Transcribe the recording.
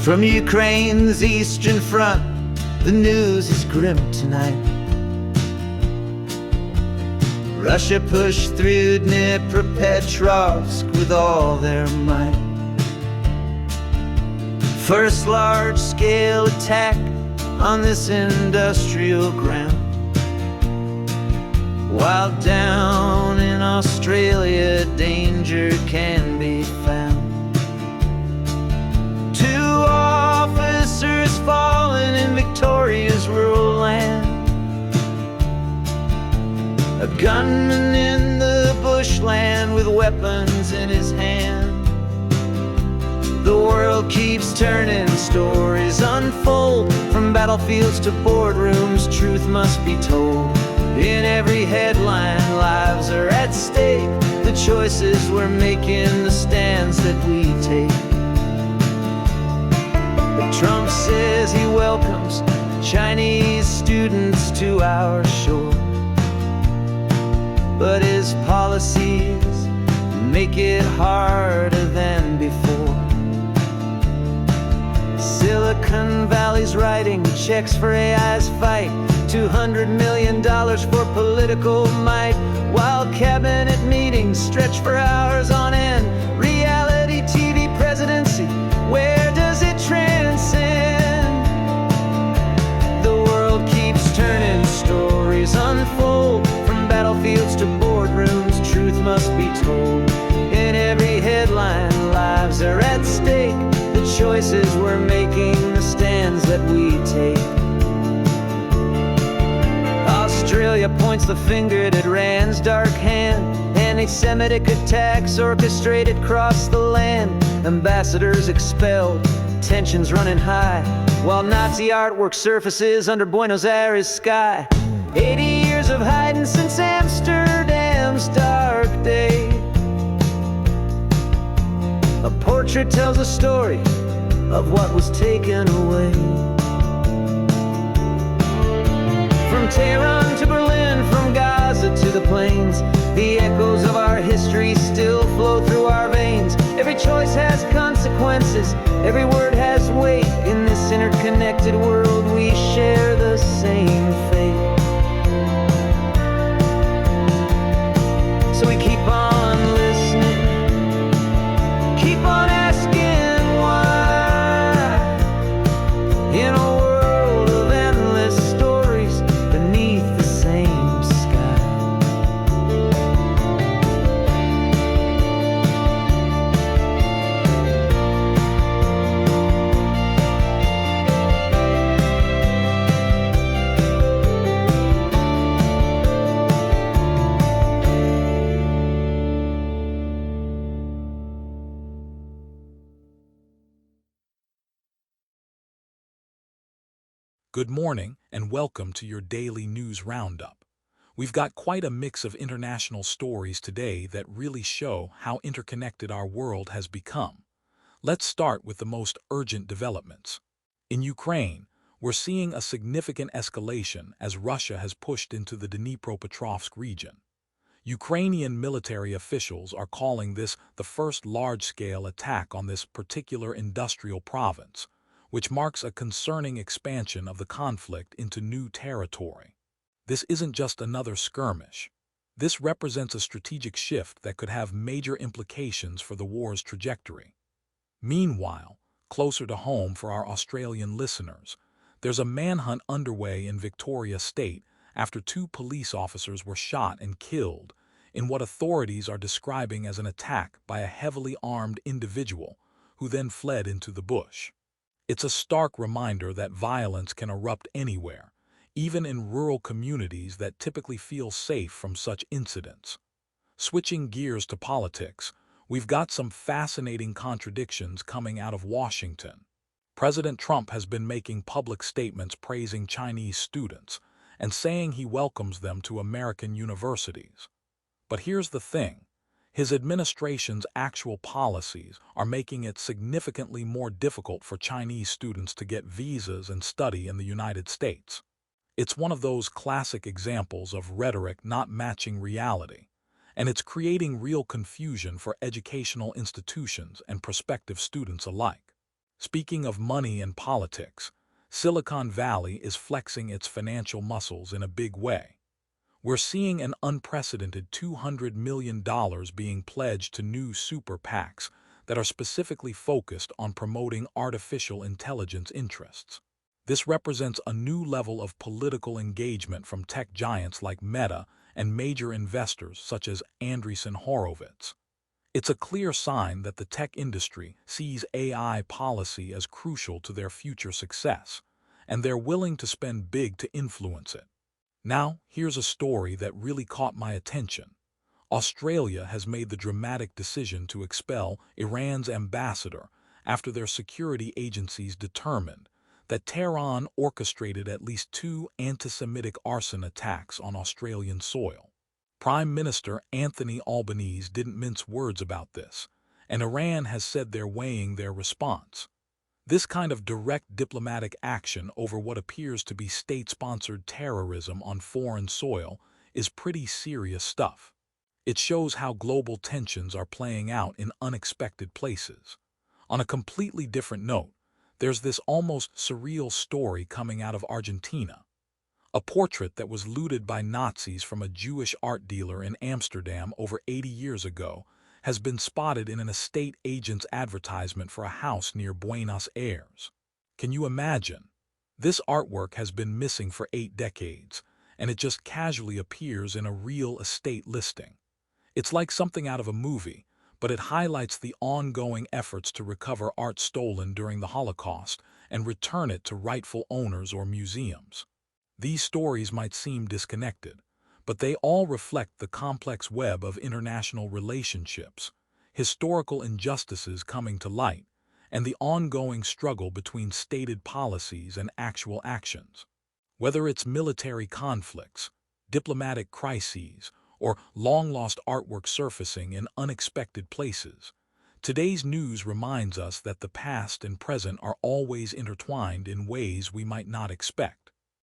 From Ukraine's eastern front, the news is grim tonight. Russia pushed through Dnipropetrovsk with all their might. First large-scale attack on this industrial ground. While down in Australia, danger can be found. Two officers fallen in Victoria's rural land. A gunman in the bushland with weapons in his hand. The world keeps turning, stories unfold. From battlefields to boardrooms, truth must be told. In every headline, lives are at stake. The choices we're making, the stands that we take. Trump says he welcomes Chinese students to our shore, but his policies make it harder than before. Silicon Valley's writing checks for AI's fight, $200 million for political might, while cabinet meetings stretch for hours on end. Reality TV presidency, where does it transcend? The world keeps turning, stories unfold. From battlefields to boardrooms, truth must be told. In every headline, lives are at stake. The choices we're making, the stands that we take. Australia points the finger at Iran's dark hand. Antisemitic attacks orchestrated across the land. Ambassadors expelled, tensions running high, while Nazi artwork surfaces under Buenos Aires sky. 80 years of hiding since Amsterdam's dark day. A portrait tells a story of what was taken away. From Tehran to Berlin, from Gaza to the plains, the echoes of our history still flow through our veins. Every choice has consequences, every word has weight. In this interconnected world, we share the same fate. So we keep on listening, keep on asking why. In a world of endless stories beneath the same sky. Good morning and welcome to your daily news roundup. We've got quite a mix of international stories today that really show how interconnected our world has become. Let's start with the most urgent developments. In Ukraine, we're seeing a significant escalation as Russia has pushed into the Dnipropetrovsk region. Ukrainian military officials are calling this the first large-scale attack on this particular industrial province, which marks a concerning expansion of the conflict into new territory. This isn't just another skirmish. This represents a strategic shift that could have major implications for the war's trajectory. Meanwhile, closer to home for our Australian listeners, there's a manhunt underway in Victoria State after two police officers were shot and killed in what authorities are describing as an attack by a heavily armed individual who then fled into the bush. It's a stark reminder that violence can erupt anywhere, even in rural communities that typically feel safe from such incidents. Switching gears to politics, we've got some fascinating contradictions coming out of Washington. President Trump has been making public statements praising Chinese students and saying he welcomes them to American universities. But here's the thing. His administration's actual policies are making it significantly more difficult for Chinese students to get visas and study in the United States. It's one of those classic examples of rhetoric not matching reality, and it's creating real confusion for educational institutions and prospective students alike. Speaking of money and politics, Silicon Valley is flexing its financial muscles in a big way. We're seeing an unprecedented $200 million being pledged to new super PACs that are specifically focused on promoting artificial intelligence interests. This represents a new level of political engagement from tech giants like Meta and major investors such as Andreessen Horowitz. It's a clear sign that the tech industry sees AI policy as crucial to their future success, and they're willing to spend big to influence it. Now, here's a story that really caught my attention. Australia has made the dramatic decision to expel Iran's ambassador after their security agencies determined that Tehran orchestrated at least 2 antisemitic arson attacks on Australian soil. Prime Minister Anthony Albanese didn't mince words about this, and Iran has said they're weighing their response. This kind of direct diplomatic action over what appears to be state-sponsored terrorism on foreign soil is pretty serious stuff. It shows how global tensions are playing out in unexpected places. On a completely different note, there's this almost surreal story coming out of Argentina. A portrait that was looted by Nazis from a Jewish art dealer in Amsterdam over 80 years ago has been spotted in an estate agent's advertisement for a house near Buenos Aires. Can you imagine? This artwork has been missing for 8 decades, and it just casually appears in a real estate listing. It's like something out of a movie, but it highlights the ongoing efforts to recover art stolen during the Holocaust and return it to rightful owners or museums. These stories might seem disconnected, but they all reflect the complex web of international relationships, historical injustices coming to light, and the ongoing struggle between stated policies and actual actions. Whether it's military conflicts, diplomatic crises, or long-lost artwork surfacing in unexpected places, today's news reminds us that the past and present are always intertwined in ways we might not expect.